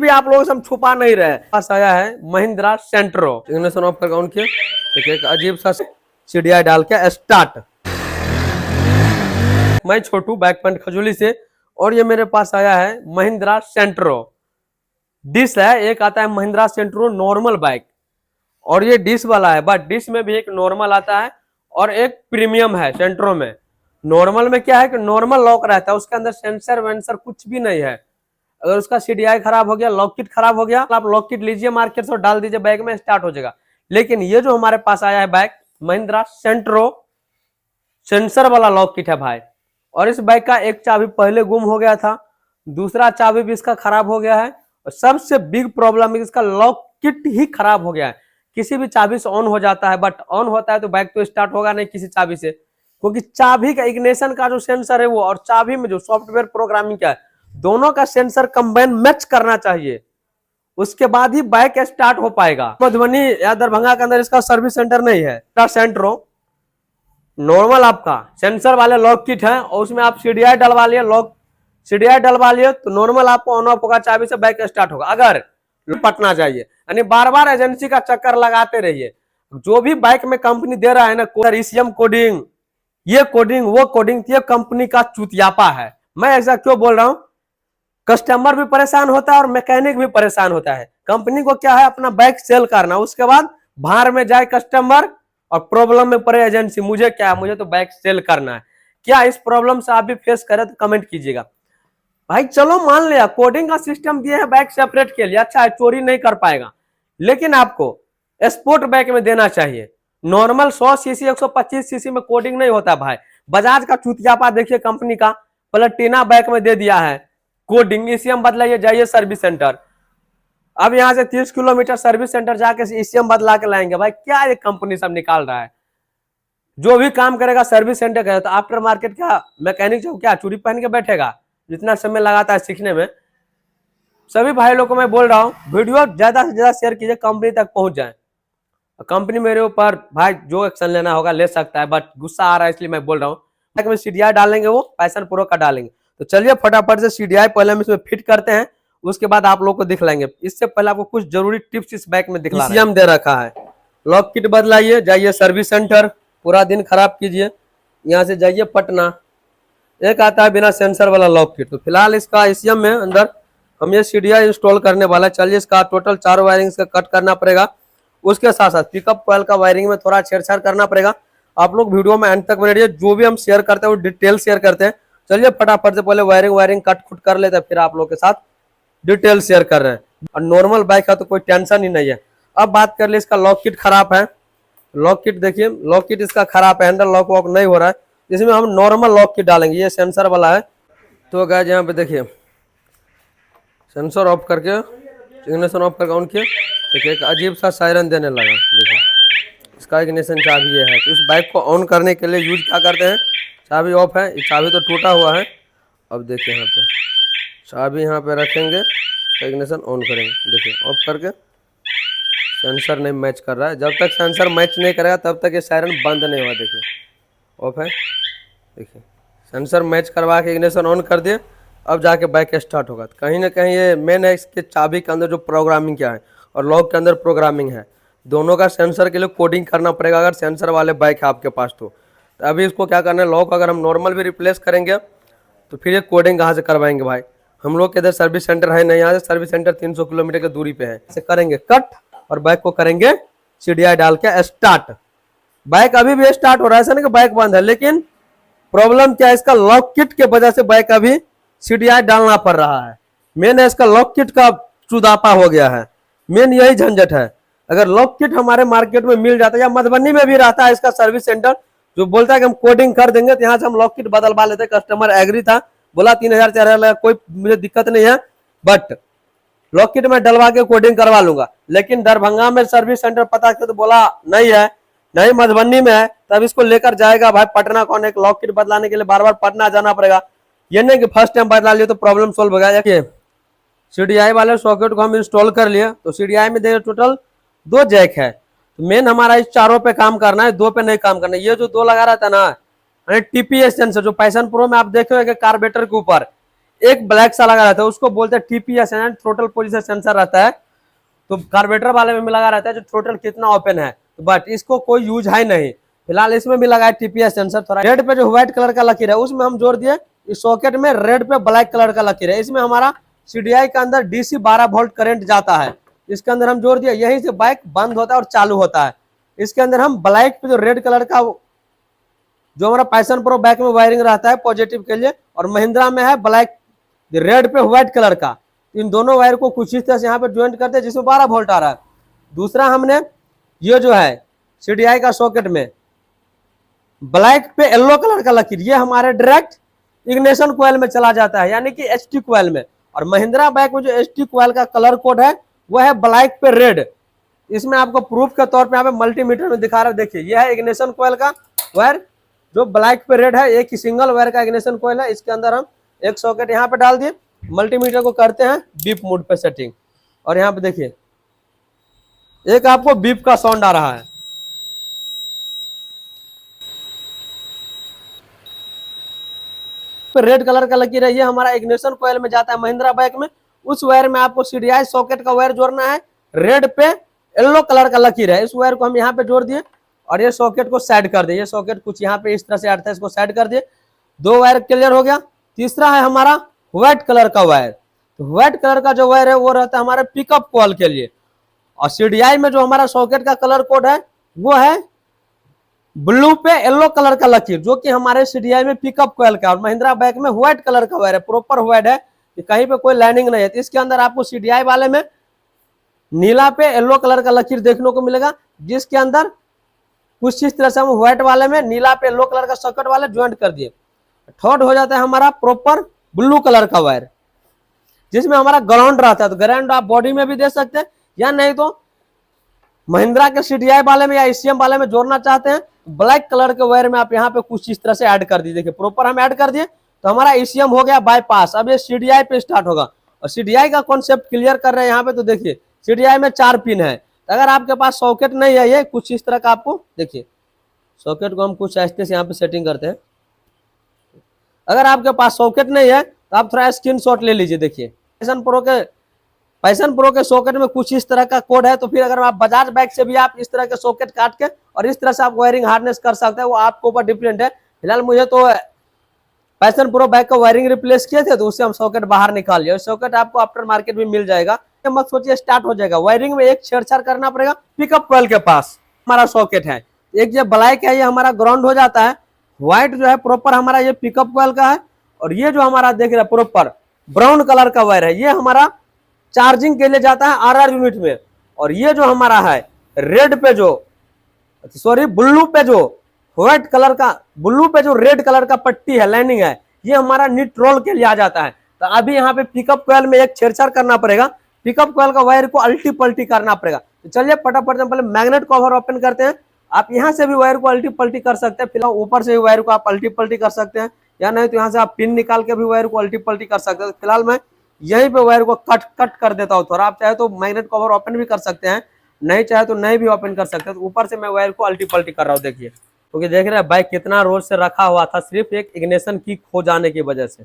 भी आप लोगों से हम छुपा नहीं रहे। पास आया है महिंद्रा सेंट्रो, इग्निशन ऑफ करके ऑन किया, देखिए एक अजीब सा सीडीआई डाल के स्टार्ट। मैं छोटू बैक पॉइंट खजूली से, और ये मेरे पास आया है महिंद्रा सेंट्रो। डिस है, एक आता है महिंद्रा सेंट्रो नॉर्मल बाइक, और ये डिस वाला है, बट डिस में भी एक नॉर्मल आता है और एक प्रीमियम है। सेंट्रो में नॉर्मल में क्या है कि नॉर्मल लॉक रहता है, उसके अंदर सेंसर वेंसर कुछ भी नहीं है। अगर उसका सीडीआई खराब हो गया, लॉक किट खराब हो गया, आप लॉक किट लीजिए मार्केट से और डाल दीजिए बैग में, स्टार्ट हो जाएगा। लेकिन ये जो हमारे पास आया है बैग महिंद्रा सेंट्रो, सेंसर वाला लॉक किट है भाई। और इस बाइक का एक चाबी पहले गुम हो गया था, दूसरा चाबी भी इसका खराब हो गया है, और सबसे बिग प्रॉब्लम है इसका लॉक किट ही खराब हो गया है। किसी भी चाबी से ऑन हो जाता है, बट ऑन होता है तो बाइक तो स्टार्ट होगा नहीं किसी चाबी से, क्योंकि चाबी का इग्निशन का जो सेंसर है वो, और चाबी में जो सॉफ्टवेयर प्रोग्रामिंग क्या है, दोनों का सेंसर कंबाइन मैच करना चाहिए, उसके बाद ही बाइक स्टार्ट हो पाएगा। मधुबनी या दरभंगा के अंदर इसका सर्विस सेंटर नहीं है। सेंट्रो नॉर्मल आपका सेंसर वाले लॉक किट है, और उसमें आप सीडीआई डलवा लिए, लॉक सीडीआई डलवा लिए तो नॉर्मल आपको ऑन ऑफ होगा, चाबी से बाइक स्टार्ट होगा। अगर पटना चाहिए यानी बार बार एजेंसी का चक्कर लगाते रहिए। जो भी बाइक में कंपनी दे रहा है ना ईसीएम कोडिंग, ये कोडिंग वो कोडिंग, ये कंपनी का चूतियापा है। मैं ऐसा क्यों बोल रहा हूं, कस्टमर भी परेशान होता है और मैकेनिक भी परेशान होता है। कंपनी को क्या है, अपना बाइक सेल करना, उसके बाद बाहर में जाए कस्टमर और प्रॉब्लम में पड़े एजेंसी। मुझे क्या है, मुझे तो बाइक सेल करना है। क्या इस प्रॉब्लम से आप भी फेस करें तो कमेंट कीजिएगा भाई। चलो मान लिया कोडिंग का सिस्टम दिया है बाइक सेपरेट के लिए, अच्छा है, चोरी नहीं कर पाएगा, लेकिन आपको स्पोर्ट बाइक में देना चाहिए। नॉर्मल 100 सीसी 125 सीसी में कोडिंग नहीं होता भाई। बजाज का चूतियापा देखिए, कंपनी का प्लेटिना बाइक में दे दिया है कोडिंग, ईसीएम बदलाइए, जाइए सर्विस सेंटर। अब यहां से 30 किलोमीटर सर्विस सेंटर जाके ईसीएम बदला के लाएंगे भाई। क्या ये कंपनी सब निकाल रहा है। जो भी काम करेगा सर्विस सेंटर करेगा, तो आफ्टर मार्केट का मैकेनिक जो क्या चूड़ी पहन के बैठेगा, जितना समय लगाता है सीखने में। सभी भाई लोगों को मैं बोल रहा हूँ, वीडियो ज्यादा से ज्यादा शेयर कीजिए, कंपनी तक पहुंच जाए। कंपनी मेरे ऊपर भाई जो एक्शन लेना होगा ले सकता है, बट गुस्सा आ रहा है इसलिए मैं बोल रहा हूँ। सीडीआई डालेंगे, वो पैशन प्रो का डालेंगे। तो चलिए फटाफट से सीडीआई पहले हम इसमें फिट करते हैं, उसके बाद आप लोग को दिखलाएंगे। इससे पहले आपको कुछ जरूरी टिप्स इस बाइक में दिखला रहे हैं। दे रखा है, लॉक किट बदलाइए, जाइए सर्विस सेंटर, पूरा दिन खराब कीजिए, यहाँ से जाइए पटना। एक आता है बिना सेंसर वाला लॉक किट। तो फिलहाल इसका ईसीएम में अंदर हम ये सीडीआई इंस्टॉल करने वाला है। चलिए इसका टोटल 4 वायरिंग का कट करना पड़ेगा, उसके साथ साथ पिकअप कॉइल का वायरिंग में थोड़ा छेड़छाड़ करना पड़ेगा। आप लोग वीडियो में अंत तक बने रहिए, जो भी हम शेयर करते हैं वो डिटेल शेयर करते हैं। चलिए फटाफट से पहले वायरिंग कट खुट कर लेते हैं, फिर आप लोग के साथ डिटेल शेयर कर रहे हैं। और नॉर्मल बाइक है तो कोई टेंशन ही नहीं है। अब बात कर ले, इसका लॉक किट खराब है। लॉक किट देखिए, लॉक किट इसका खराब है, हैंडल लॉक वॉक नहीं हो रहा है। इसमें हम नॉर्मल लॉक किट डालेंगे, ये सेंसर वाला है। तो गाइस यहाँ पे देखिए, सेंसर ऑफ करके इग्निशन ऑफ करके ऑन किया, देखिए एक अजीब सा सायरन देने लगा। देखिए इसका इग्निशन चाबी ये है। तो इस बाइक को ऑन करने के लिए यूज क्या करते हैं, चाबी ऑफ है, ये चाबी तो टूटा हुआ है। अब देखिए यहाँ पे चाबी यहाँ पे रखेंगे, इग्निशन ऑन करेंगे, देखिए ऑफ करके सेंसर नहीं मैच कर रहा है। जब तक सेंसर मैच नहीं करेगा तब तक ये सायरन बंद नहीं हुआ। देखिए ऑफ है, देखिए सेंसर मैच करवा के इग्निशन ऑन कर दिए, अब जाके बाइक स्टार्ट होगा। कहीं ना कहीं ये मेन है, इसके चाबी के अंदर जो प्रोग्रामिंग क्या है और लॉक के अंदर प्रोग्रामिंग है, दोनों का सेंसर के लिए कोडिंग करना पड़ेगा अगर सेंसर वाले बाइक है आपके पास तो। अभी इसको क्या करना है, लॉक अगर हम नॉर्मल भी रिप्लेस करेंगे तो फिर ये कोडिंग कहाँ से करवाएंगे भाई। हम लोग के इधर सर्विस सेंटर है नहीं, यहाँ से सर्विस सेंटर 300 किलोमीटर की दूरी पे है। इसे करेंगे कट और बाइक को करेंगे सीडीआई डाल के स्टार्ट। बाइक अभी भी स्टार्ट हो रहा है, ऐसा नहीं कि बाइक बंद है, लेकिन प्रॉब्लम क्या है, इसका लॉक किट के वजह से बाइक अभी सीडीआई डालना पड़ रहा है। मेन है इसका लॉक किट का चुदापा हो गया है, मेन यही झंझट है। अगर लॉक किट हमारे मार्केट में मिल जाता है, या मधुबनी में भी रहता है इसका सर्विस सेंटर, जो बोलता है कि हम कोडिंग कर देंगे, तो यहाँ से हम लॉक किट बदलवा लेते। कस्टमर एग्री था, बोला 3000 4000 कोई मुझे दिक्कत नहीं है, बट लॉक किट में डलवा के कोडिंग करवा लूंगा। लेकिन दरभंगा में सर्विस सेंटर पता किया तो बोला नहीं है, नहीं मधुबनी में है, तब इसको लेकर जाएगा भाई पटना। कौन एक लॉक किट बदलाने के लिए बार बार पटना जाना पड़ेगा। ये नहीं कि फर्स्ट टाइम बदला लिया तो प्रॉब्लम सोल्व हो गया। देखिए सीडीआई वाले सॉकेट को हम इंस्टॉल कर लिए, तो सीडीआई में देखिए टोटल 2 जैक है। तो मेन हमारा इस चारों पे काम करना है, 2 पे नहीं काम करना है। ये जो 2 लगा रहा था ना, टीपीएस सेंसर जो पैशन प्रो में आप देखे होंगे कार्बेटर के ऊपर, एक ब्लैक सा लगा रहता है, उसको बोलते हैं TPS है, थ्रोटल पोजीशन सेंसर रहता है। तो कार्बोरेटर वाले में भी लगा रहता है जो थ्रोटल कितना ओपन है, बट इसको कोई यूज है नहीं। फिलहाल इसमें भी लगा है TPS सेंसर। थोड़ा रेड पे जो व्हाइट कलर का लकीर है उसमें हम जोड़ दिए, इस सॉकेट में रेड पे ब्लैक कलर का लकीर है। इसमें हमारा CDI के अंदर DC 12 वोल्ट करंट जाता है, इसके अंदर हम जोड़ दिए, यहीं से बाइक बंद होता है और चालू होता है। इसके अंदर हम ब्लैक पे जो रेड कलर का जो हमारा पैशन प्रो बाइक में वायरिंग रहता है पॉजिटिव के लिए, और महिंद्रा में है ब्लैक रेड पे व्हाइट कलर का। इन दोनों वायर को कुछ इस तरह से यहाँ पे ज्वाइंट करते हैं जिसमें 12 वोल्ट आ रहा है। दूसरा हमने ये जो है CDI का सॉकेट में ब्लैक पे येलो कलर का लकीर, ये हमारे डायरेक्ट इग्निशन कॉइल में चला जाता है, यानी कि HT कॉइल में। और महिंद्रा बाइक में जो HT कॉइल का कलर कोड है वो है ब्लैक पे रेड। इसमें आपको प्रूफ के तौर पे यहाँ पे मल्टीमीटर में दिखा रहा है, देखिए यह है इग्निशन कॉइल का वायर जो ब्लैक पे रेड है, एक ही सिंगल वायर का इग्निशन कॉइल है। इसके अंदर हम एक सॉकेट यहाँ पे डाल दिए, मल्टीमीटर को करते हैं बीप मोड पे सेटिंग, और यहाँ पे देखिए एक आपको बीप का साउंड आ रहा है। रेड कलर का लकीर है, ये हमारा इग्निशन कॉइल में जाता है महिंद्रा बाइक में। उस वायर में आपको CDI सॉकेट का वायर जोड़ना है, रेड पे येलो कलर का लकीर है, इस वायर को हम यहाँ पे जोड़ दिए और ये सॉकेट को साइड कर दिए। ये सॉकेट कुछ यहाँ पे इस तरह से आता है, इसको साइड कर दिए। 2 वायर क्लियर हो गया। तीसरा है हमारा व्हाइट कलर का वायर। तो व्हाइट कलर का जो वायर है वो रहता है हमारे पिकअप कॉइल के लिए, और CDI में जो हमारा सॉकेट का कलर कोड है वो है ब्लू पे येलो कलर का लकीर, जो कि हमारे CDI में पिकअप कॉइल का, और महिंद्रा बाइक में व्हाइट कलर का वायर है, प्रॉपर व्हाइट है, कहीं पे कोई लाइनिंग नहीं है। तो इसके अंदर आपको CDI वाले में नीला पे येलो कलर का लकीर देखने को मिलेगा, जिसके अंदर कुछ इस तरह से हम व्हाइट वाले में नीला पे येलो कलर का सॉकेट वाले ज्वाइंट कर दिए। थर्ड हो जाता है हमारा प्रॉपर ब्लू कलर का वायर, जिसमें हमारा ग्राउंड रहता है। तो ग्राउंड आप बॉडी में भी दे सकते हैं, या नहीं तो महिंद्रा के CDI वाले में या ECM वाले में जोड़ना चाहते हैं, ब्लैक कलर के वायर में आप यहाँ पे कुछ इस तरह से ऐड कर दीजिए। प्रॉपर हम ऐड कर दिए तो हमारा ECM हो गया बाईपास। अब ये CDI पे स्टार्ट होगा, और CDI का कॉन्सेप्ट क्लियर कर रहे हैं यहाँ पे। तो देखिए CDI में 4 पिन है। तो अगर आपके पास सॉकेट नहीं है, ये कुछ इस तरह का आपको देखिए, सॉकेट को हम कुछ ऐसे से यहाँ पे सेटिंग करते हैं। अगर आपके पास सॉकेट नहीं है तो आप थोड़ा स्क्रीनशॉट ले लीजिए। देखिए पैशन प्रो के सॉकेट में कुछ इस तरह का कोड है। तो फिर अगर आप बजाज बाइक से भी आप इस तरह के सॉकेट काट के और इस तरह से आप वायरिंग हार्नेस कर सकते हैं, वो आपके ऊपर डिपेंड है। फिलहाल मुझे तो पैशन प्रो बाइक का वायरिंग रिप्लेस किए थे, तो उससे हम सॉकेट बाहर निकाल लिया। सॉकेट आपको आफ्टर मार्केट में मिल जाएगा, मत सोचिए स्टार्ट हो जाएगा। वायरिंग में एक छेड़छाड़ करना पड़ेगा। पिकअप कॉइल के पास हमारा सॉकेट है, एक जो ब्लैक है ये हमारा ग्राउंड हो जाता है, व्हाइट जो है प्रॉपर हमारा ये पिकअप कॉइल का है, और ये जो हमारा देख रहे हैं प्रॉपर ब्राउन कलर का वायर है, ये हमारा चार्जिंग के लिए जाता है RR यूनिट में। और ये जो हमारा है रेड पे जो ब्लू पे जो व्हाइट कलर का, ब्लू पे जो रेड कलर का पट्टी है, लाइनिंग है, ये हमारा न्यूट्रल के लिए आ जाता है। तो अभी यहाँ पे पिकअप कॉइल में एक छेड़छाड़ करना पड़ेगा, पिकअप कॉइल का वायर को अल्टी पल्टी करना पड़ेगा। तो चलिए फटाफट से पहले मैग्नेट कवर ओपन करते हैं। आप यहाँ से भी वायर को अल्टी पल्टी कर सकते हैं, फिलहाल ऊपर से भी वायर को आप अल्टी पल्टी कर सकते हैं, या नहीं तो यहाँ से आप पिन निकाल के भी वायर को अल्टी पल्टी कर सकते हैं। फिलहाल मैं यहीं पे वायर को कट कर देता हूँ थोड़ा। आप चाहे तो मैग्नेट कवर ओपन भी कर सकते हैं, नहीं चाहे तो नहीं भी ओपन कर सकते हैं। तो ऊपर से मैं वायर को अल्टी पल्टी कर रहा हूँ। देखिए, क्योंकि देख रहे हैं बाइक कितना रोज से रखा हुआ था, सिर्फ एक इग्निशन की खो जाने की वजह से।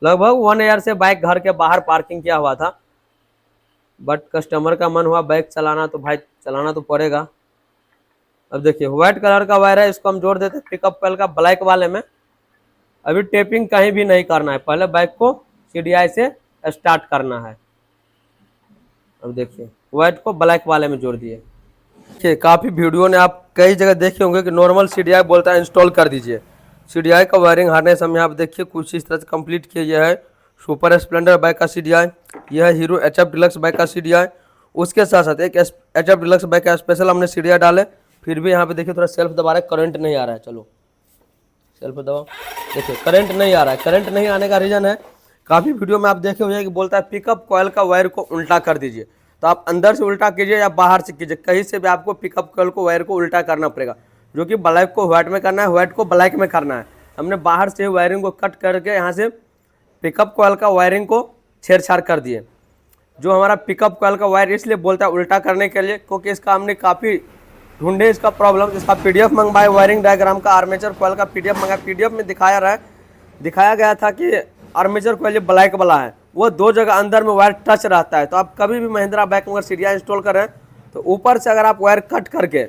लगभग 1 ईयर से बाइक घर के बाहर पार्किंग किया हुआ था, बट कस्टमर का मन हुआ बाइक चलाना, तो भाई चलाना तो पड़ेगा। अब देखिए व्हाइट कलर का वायर है, इसको हम जोड़ देते हैं पिकअप कॉइल का ब्लैक वाले में। अभी टेपिंग कहीं भी नहीं करना है, पहले बाइक को CDI से स्टार्ट करना है। अब देखिए व्हाइट को ब्लैक वाले में जोड़ दिए। देखिए काफ़ी वीडियो ने आप कई जगह देखे होंगे कि नॉर्मल CDI बोलता है इंस्टॉल कर दीजिए। CDI का वायरिंग हार्नेस हम यहाँ पे देखिए कुछ इस तरह से कंप्लीट किया। यह है सुपर स्प्लेंडर बाइक का CDI, यह है हीरो HF डिलक्स बाइक का CDI। उसके साथ साथ एक HF डिलक्स बाइक का स्पेशल हमने CDI डाले। फिर भी यहाँ पे देखिए थोड़ा सेल्फ दबा रहा है, करंट नहीं आ रहा है। चलो सेल्फ दबाओ, देखिए करंट नहीं आ रहा है। करंट नहीं आने का रीज़न है, काफ़ी वीडियो में आप देखे हुए हैं कि बोलता है पिकअप कॉइल का वायर को उल्टा कर दीजिए। तो आप अंदर से उल्टा कीजिए या बाहर से कीजिए, कहीं से भी आपको पिकअप कॉइल को वायर को उल्टा करना पड़ेगा, जो कि ब्लैक को व्हाइट में करना है, व्हाइट को ब्लैक में करना है। हमने बाहर से वायरिंग को कट करके यहाँ से पिकअप कॉइल का वायरिंग को छेड़छाड़ कर दिए। जो हमारा पिकअप कॉइल का वायर इसलिए बोलता है उल्टा करने के लिए, क्योंकि इसका हमने काफ़ी ढूंढे इसका प्रॉब्लम। इसका PDF मंगवाए, वायरिंग डायग्राम का, आर्मेचर कॉइल का PDF मंगाया। PDF में दिखाया गया था कि आर्मेचर कॉइल ब्लैक वाला है वो दो जगह अंदर में वायर टच रहता है। तो आप कभी भी महिंद्रा बाइक में अगर सीडीआई इंस्टॉल कर रहे हैं तो ऊपर से अगर आप वायर कट करके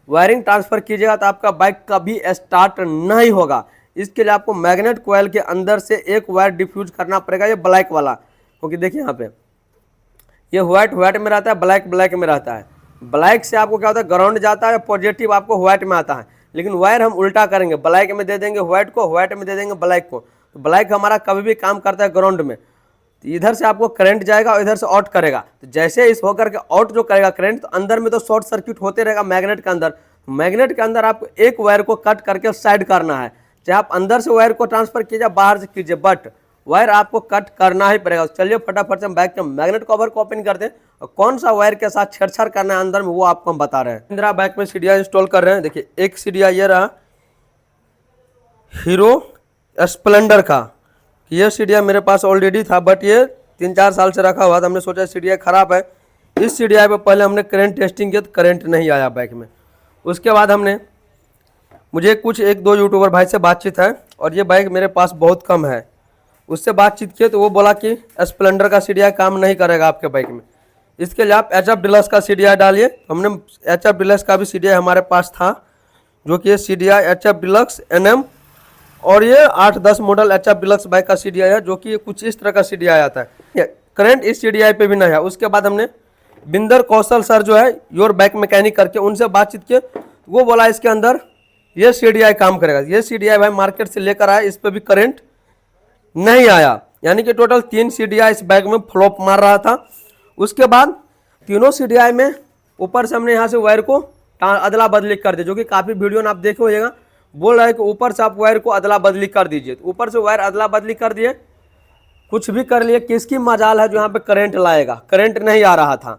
वायरिंग ट्रांसफर कीजिएगा तो आपका बाइक कभी स्टार्ट नहीं होगा। इसके लिए आपको मैग्नेट कॉइल के अंदर से एक वायर डिफ्यूज करना पड़ेगा, ये ब्लैक वाला, क्योंकि देखिए यहाँ पे ये व्हाइट में रहता है, ब्लैक में रहता है। ब्लैक से आपको क्या होता है, ग्राउंड जाता है, पॉजिटिव आपको व्हाइट में आता है। लेकिन वायर हम उल्टा करेंगे, ब्लैक में दे देंगे व्हाइट को, व्हाइट में दे देंगे ब्लैक को। तो ब्लैक हमारा कभी भी काम करता है ग्राउंड में, तो इधर से आपको करंट जाएगा और इधर से आउट करेगा। तो जैसे इस होकर के आउट जो करेगा करंट, तो अंदर में तो शॉर्ट सर्किट होते रहेगा मैग्नेट के अंदर। मैग्नेट के अंदर आपको एक वायर को कट करके साइड करना है, चाहे आप अंदर से वायर को ट्रांसफर कीजिए बाहर से कीजिए, बट वायर आपको कट करना ही पड़ेगा। चलिए फटाफट से हम बाइक के मैग्नेट कवर को ओपन करते हैं और कौन सा वायर के साथ छेड़छाड़ करना है अंदर में वो आपको हम बता रहे हैं। महिंद्रा बाइक में सीडीआई इंस्टॉल कर रहे हैं। देखिए एक सीडीआई ये रहा हीरो स्प्लेंडर का, ये सीडीआई मेरे पास ऑलरेडी था बट ये 3-4 साल से रखा हुआ था। हमने सोचा सीडीआई खराब है। इस सीडीआई पे पहले हमने करंट टेस्टिंग किया तो करंट नहीं आया बाइक में। उसके बाद हमने मुझे कुछ 1-2 यूट्यूबर भाई से बातचीत है और ये बाइक मेरे पास बहुत कम है, उससे बातचीत किए तो वो बोला कि स्प्लेंडर का सीडीआई काम नहीं करेगा आपके बाइक में, इसके लिए आप एचएफ डिलक्स का सीडीआई डालिए। हमने एचएफ डिलक्स का भी सीडीआई हमारे पास था, जो कि ये सीडीआई एचएफ डिलक्स एनएम, और ये 8-10 मॉडल एचएफ डिलक्स बाइक का सीडीआई है, जो कि ये कुछ इस तरह का सीडीआई आता है। करंट इस सीडीआई पे भी नहीं है। उसके बाद हमने बिंदर कौशल सर जो है योर बाइक मैकेनिक करके उनसे बातचीत किए, वो बोला इसके अंदर ये सीडीआई काम करेगा। ये सीडीआई भाई मार्केट से लेकर आया, इस पर भी करंट नहीं आया, यानी कि टोटल 3 सीडीआई इस बाइक में फ्लॉप मार रहा था। उसके बाद तीनों सीडीआई में ऊपर से हमने यहाँ से वायर को अदला बदली कर दी, जो कि काफ़ी वीडियो में आप देखे होइएगा, बोल रहा है कि ऊपर से आप वायर को अदला बदली कर दीजिए। तो ऊपर से वायर अदला बदली कर दिए, कुछ भी कर लिए, किसकी मजाल है जो यहाँ पे करंट लाएगा, करंट नहीं आ रहा था।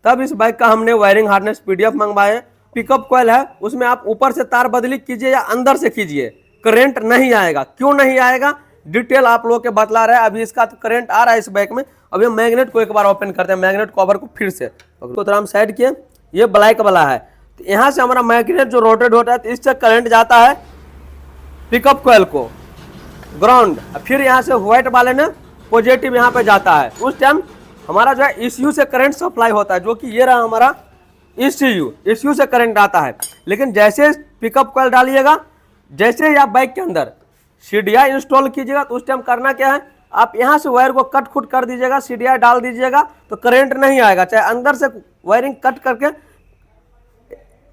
तब इस बाइक का हमने वायरिंग हार्नेस पीडीएफ मंगवाए। पिकअप कॉइल है उसमें आप ऊपर से तार बदली कीजिए या अंदर से कीजिए, करंट नहीं आएगा। क्यों नहीं आएगा डिटेल आप लोगों के बतला रहे हैं। अभी इसका तो करंट आ रहा है इस बाइक में। अब ये मैग्नेट को एक बार ओपन करते हैं, मैग्नेट कवर को फिर से तो हम साइड किए, ये ब्लैक वाला है। तो यहाँ से हमारा मैग्नेट जो रोटेट होता है तो इससे करंट जाता है पिकअप कॉइल को ग्राउंड, फिर यहाँ से व्हाइट वाले ने पॉजिटिव यहाँ पे जाता है। उस टाइम हमारा जो है ECU से करंट सप्लाई होता है, जो कि ये रहा हमारा ECU से करंट आता है। लेकिन जैसे पिकअप कॉइल डालिएगा, जैसे ही आप बाइक के अंदर सीडीआई इंस्टॉल कीजिएगा तो उस टाइम करना क्या है, आप यहाँ से वायर को कट खुट कर दीजिएगा, सीडीआई डाल दीजिएगा तो करंट नहीं आएगा। चाहे अंदर से वायरिंग कट करके,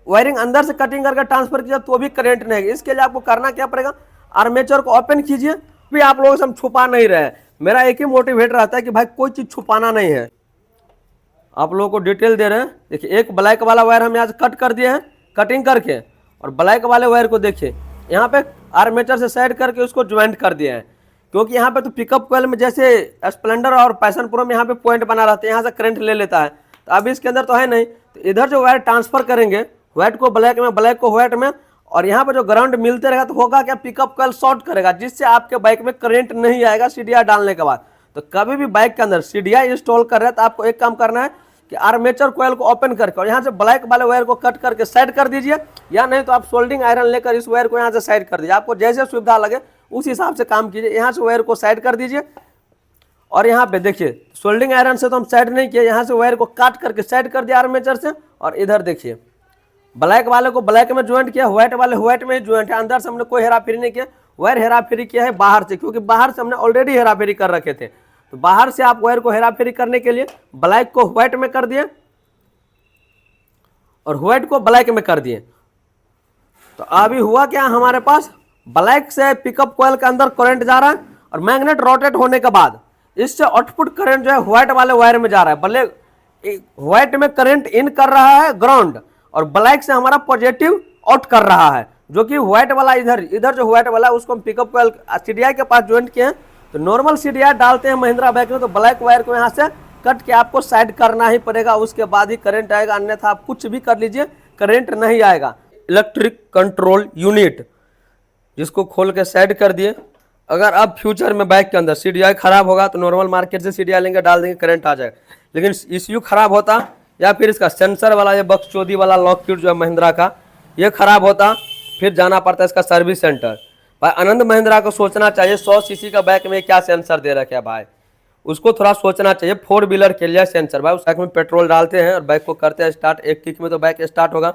वायरिंग अंदर से कटिंग करके ट्रांसफर कीजिए तो भी करंट नहीं आएगा। इसके लिए आपको करना क्या पड़ेगा, आर्मेचर को ओपन कीजिए। भी आप लोगों से हम छुपा नहीं रहे हैं, मेरा एक ही मोटिवेट रहता है कि भाई कोई चीज़ छुपाना नहीं है। आप लोगों को डिटेल दे रहे हैं। देखिए एक ब्लैक वाला वायर हम यहाँ से कट कर दिए हैं कटिंग करके, और ब्लैक वाले वायर को देखिए यहाँ पे आर्मेचर से साइड करके उसको ज्वाइंट कर दिए हैं। क्योंकि यहाँ पे तो पिकअप कॉइल में जैसे स्प्लेंडर और पैशन प्रो में यहाँ पे पॉइंट बना रहता है, यहाँ से करंट ले लेता है, तो अभी इसके अंदर तो है नहीं। तो इधर जो वायर ट्रांसफर करेंगे व्हाइट को ब्लैक में, ब्लैक को व्हाइट में, और यहाँ पे जो ग्राउंड मिलते रहेगा तो होगा क्या, पिकअप कॉइल शॉर्ट करेगा, जिससे आपके बाइक में करंट नहीं आएगा सीडीआई डालने के बाद। तो कभी भी बाइक के अंदर सीडीआई इंस्टॉल कर रहे हैं तो आपको एक काम करना है कि आर्मेचर कॉइल को ओपन करके और यहाँ से ब्लैक वाले वायर को कट करके साइड कर दीजिए, या नहीं तो आप सोल्डिंग आयरन लेकर इस वायर को यहाँ से साइड कर दीजिए। आपको जैसे सुविधा लगे उस हिसाब से काम कीजिए। यहाँ से वायर को साइड कर दीजिए और यहाँ पे देखिए सोल्डिंग आयरन से तो हम साइड नहीं किए, यहाँ से वायर को काट करके साइड कर दिया आर्मेचर से। और इधर देखिए ब्लैक वाले को ब्लैक में ज्वाइंट किया, व्हाइट वाले व्हाइट में ही ज्वाइंट है। अंदर से हमने कोई हेरा फेरी नहीं किया, वायर हेरा फेरी किया है बाहर से, क्योंकि बाहर से हमने ऑलरेडी हेरा फेरी कर रखे थे। तो बाहर से आप वायर को हेरा फेरी करने के लिए ब्लैक को व्हाइट में कर दिए और व्हाइट को ब्लैक में कर दिए। तो अभी हुआ क्या, हमारे पास ब्लैक से पिकअप कॉइल के अंदर करंट जा रहा है और मैग्नेट रोटेट होने के बाद इससे आउटपुट करंट जो है व्हाइट वाले वायर में जा रहा है। ब्लैक व्हाइट में करंट इन कर रहा है ग्राउंड और ब्लैक से हमारा पॉजिटिव आउट कर रहा है, जो कि व्हाइट वाला इधर जो व्हाइट वाला है उसको हम पिकअप कॉइल सीडीआई के पास ज्वाइंट किए हैं। तो नॉर्मल सीडीआई डालते हैं महिंद्रा बाइक में तो ब्लैक वायर को यहाँ से कट के आपको साइड करना ही पड़ेगा, उसके बाद ही करंट आएगा, अन्यथा आप कुछ भी कर लीजिए करंट नहीं आएगा। इलेक्ट्रिक कंट्रोल यूनिट जिसको खोल के साइड कर दिए। अगर अब फ्यूचर में बाइक के अंदर सीडीआई खराब होगा तो नॉर्मल मार्केट से सीडीआई लेंगे, डाल देंगे, करंट आ जाएगा। लेकिन ECU खराब होता या फिर इसका सेंसर वाला ये बक्सचोदी वाला लॉक किट जो है महिंद्रा का ये खराब होता, फिर जाना पड़ता है इसका सर्विस सेंटर। भाई आनंद महिंद्रा को सोचना चाहिए 100 सीसी का बाइक में क्या सेंसर दे रखे है भाई, उसको थोड़ा सोचना चाहिए। 4 व्हीलर के लिए सेंसर भाई, उस बाइक में पेट्रोल डालते हैं और बाइक को करते हैं स्टार्ट, एक किक में तो बाइक स्टार्ट होगा।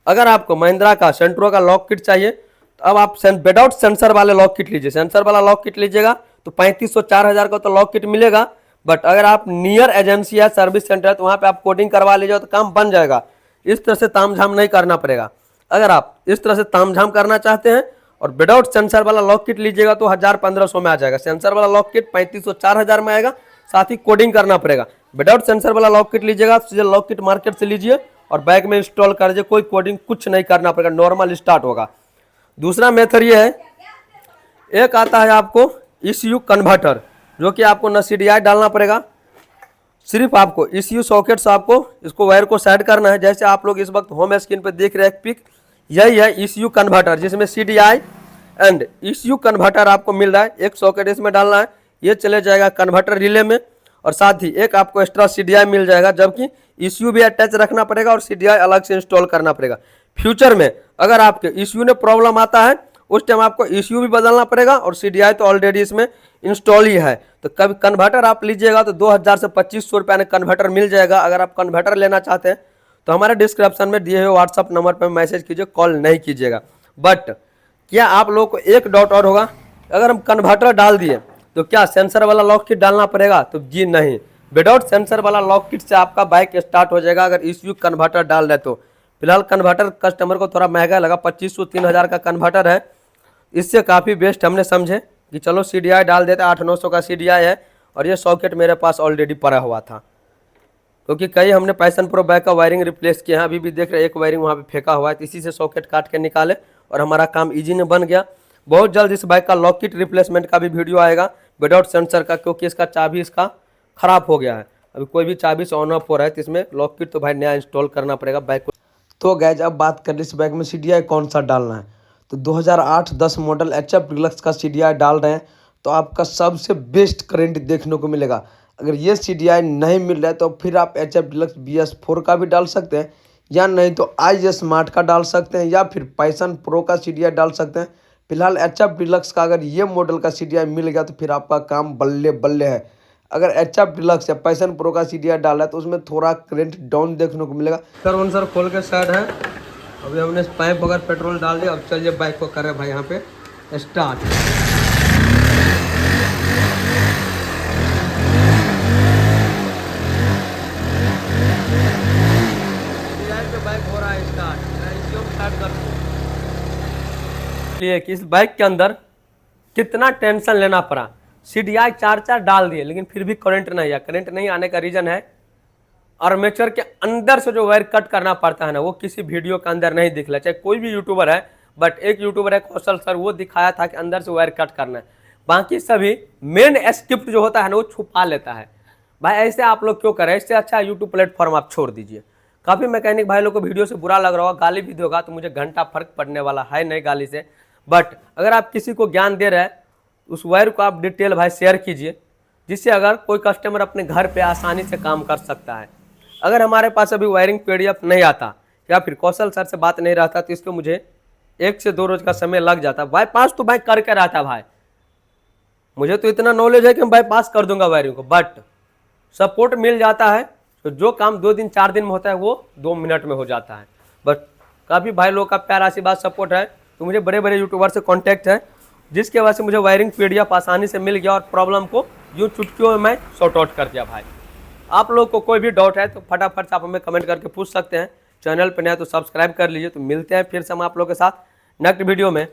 अगर आपको महिंद्रा का सेंट्रो का लॉक किट चाहिए तो अब आप विदाउट सेंसर वाले लॉक किट लीजिए। सेंसर वाला लॉक किट लीजिएगा तो 3500 4000 का तो लॉक किट मिलेगा। बट अगर आप नियर एजेंसी है, सर्विस सेंटर है, तो वहाँ पे आप कोडिंग करवा लीजिए तो काम बन जाएगा। इस तरह से तामझाम नहीं करना पड़ेगा। अगर आप इस तरह से तामझाम करना चाहते हैं और विदाउट सेंसर वाला लॉक किट लीजिएगा तो 1000-1500 में आ जाएगा। सेंसर वाला लॉक किट 3500 4000 में आएगा, साथ ही कोडिंग करना पड़ेगा। विदाउट सेंसर वाला लॉक किट लीजिएगा तो सीधे लॉक किट मार्केट से लीजिए और बैग में इंस्टॉल कर दीजिए, कोई कोडिंग कुछ नहीं करना पड़ेगा, नॉर्मल स्टार्ट होगा। दूसरा मेथड ये है, एक आता है आपको ECU कन्वर्टर, जो कि आपको न CDI डालना पड़ेगा, सिर्फ आपको ECU सॉकेट से आपको इसको वायर को सेट करना है। जैसे आप लोग इस वक्त होम स्क्रीन पे देख रहे हैं पिक, यही है ECU कन्वर्टर, जिसमें CDI एंड ECU कन्वर्टर आपको मिल रहा है। एक सॉकेट इसमें डालना है, ये चले जाएगा कन्वर्टर रिले में, और साथ ही एक आपको एक्स्ट्रा CDI मिल जाएगा, जबकि ECU भी अटैच रखना पड़ेगा और CDI अलग से इंस्टॉल करना पड़ेगा। फ्यूचर में अगर आपके ECU में प्रॉब्लम आता है उस टाइम आपको ECU भी बदलना पड़ेगा और CDI तो ऑलरेडी इसमें इंस्टॉल ही है। तो कभी कन्वर्टर आप लीजिएगा तो 2000 से 2500 रुपये में कन्वर्टर मिल जाएगा। अगर आप कन्वर्टर लेना चाहते हैं तो हमारे डिस्क्रिप्शन में दिए हुए व्हाट्सअप नंबर पर मैसेज कीजिए, कॉल नहीं कीजिएगा। बट क्या आप लोग को एक डाउट और होगा, अगर हम कन्वर्टर डाल दिए तो क्या सेंसर वाला लॉक किट डालना पड़ेगा? तो जी नहीं, विदाउट सेंसर वाला लॉक किट से आपका बाइक स्टार्ट हो जाएगा अगर ECU कन्वर्टर डाल रहे तो। फिलहाल कन्वर्टर कस्टमर को थोड़ा महंगा लगा, 2500-3000 का कन्वर्टर है, इससे काफ़ी बेस्ट हमने समझे कि चलो CDI डाल देते, 800-900 का CDI है और ये सॉकेट मेरे पास ऑलरेडी पड़ा हुआ था, क्योंकि कई हमने पैशन प्रो बाइक का वायरिंग रिप्लेस किया है। अभी भी देख रहे एक वायरिंग वहाँ पे फेंका हुआ है, तो इसी से सॉकेट काट के निकाले और हमारा काम ईजी ने बन गया। बहुत जल्द इस बाइक का लॉक किट रिप्लेसमेंट का भी वीडियो आएगा विदाउट सेंसर का, क्योंकि इसका चाबी इसका ख़राब हो गया है। अभी कोई भी चाबी से ऑन ऑफ हो रहा है तो इसमें लॉक किट तो भाई नया इंस्टॉल करना पड़ेगा बाइक को। तो गाइस अब बात करें इस बाइक में CDI कौन सा डालना है, तो 2008-10 मॉडल HF डिलक्स का CDI डाल रहे हैं तो आपका सबसे बेस्ट करंट देखने को मिलेगा। अगर ये CDI नहीं मिल रहा है तो फिर आप HF डिलक्स BS4 का भी डाल सकते हैं, या नहीं तो IS स्मार्ट का डाल सकते हैं, या फिर पैशन प्रो का CDI डाल सकते हैं। फिलहाल HF डिलक्स का अगर ये मॉडल का CDI मिल गया तो फिर आपका काम बल्ले बल्ले है। अगर HF डिलक्स या पैशन प्रो का CDI डाला है तो उसमें थोड़ा करंट डाउन देखने को मिलेगा। सर खोल के साइड है, अभी हमने पाइप वगैरह पेट्रोल डाल दिया। अब चलिए बाइक को करें भाई यहाँ पे स्टार्ट। बाइक हो रहा है स्टार्ट कि इस बाइक के अंदर कितना टेंशन लेना पड़ा। CDI 4 डाल दिए लेकिन फिर भी करंट नहीं आया। करंट नहीं आने का रीजन है आर्मेचर के अंदर से जो वायर कट करना पड़ता है ना, वो किसी वीडियो के अंदर नहीं दिख रहा। चाहे कोई भी यूट्यूबर है, बट एक यूट्यूबर है कौशल सर, वो दिखाया था कि अंदर से वायर कट करना है। बाकी सभी मेन स्क्रिप्ट जो होता है ना वो छुपा लेता है। भाई ऐसे आप लोग क्यों करें? इससे अच्छा यूट्यूब प्लेटफॉर्म आप छोड़ दीजिए। काफ़ी मैकेनिक भाई लोग को वीडियो से बुरा लग रहा होगा, गाली भी दोगा तो मुझे घंटा फर्क पड़ने वाला है नहीं गाली से। बट अगर आप किसी को ज्ञान दे रहे हैं उस वायर को आप डिटेल भाई शेयर कीजिए, जिससे अगर कोई कस्टमर अपने घर पे आसानी से काम कर सकता है। अगर हमारे पास अभी वायरिंग PDF नहीं आता या फिर कौशल सर से बात नहीं रहता तो इसको मुझे 1 से 2 रोज का समय लग जाता। बाईपास तो भाई करके रहता भाई, मुझे तो इतना नॉलेज है कि मैं बाईपास कर दूंगा वायरिंग को। बट सपोर्ट मिल जाता है तो जो काम 2 दिन 4 दिन में होता है वो 2 मिनट में हो जाता है। बट काफ़ी भाई लोग का प्यार आशीर्वाद सपोर्ट है, तो मुझे बड़े बड़े यूट्यूबर से कॉन्टैक्ट है, जिसके वजह से मुझे वायरिंग PDF आसानी से मिल गया और प्रॉब्लम को यूँ चुटकियों में मैं सॉर्ट आउट कर दिया। भाई आप लोग को कोई भी डाउट है तो फटाफट से आप हमें कमेंट करके पूछ सकते हैं। चैनल पर नया तो सब्सक्राइब कर लीजिए। तो मिलते हैं फिर से हम आप लोग के साथ नेक्स्ट वीडियो में।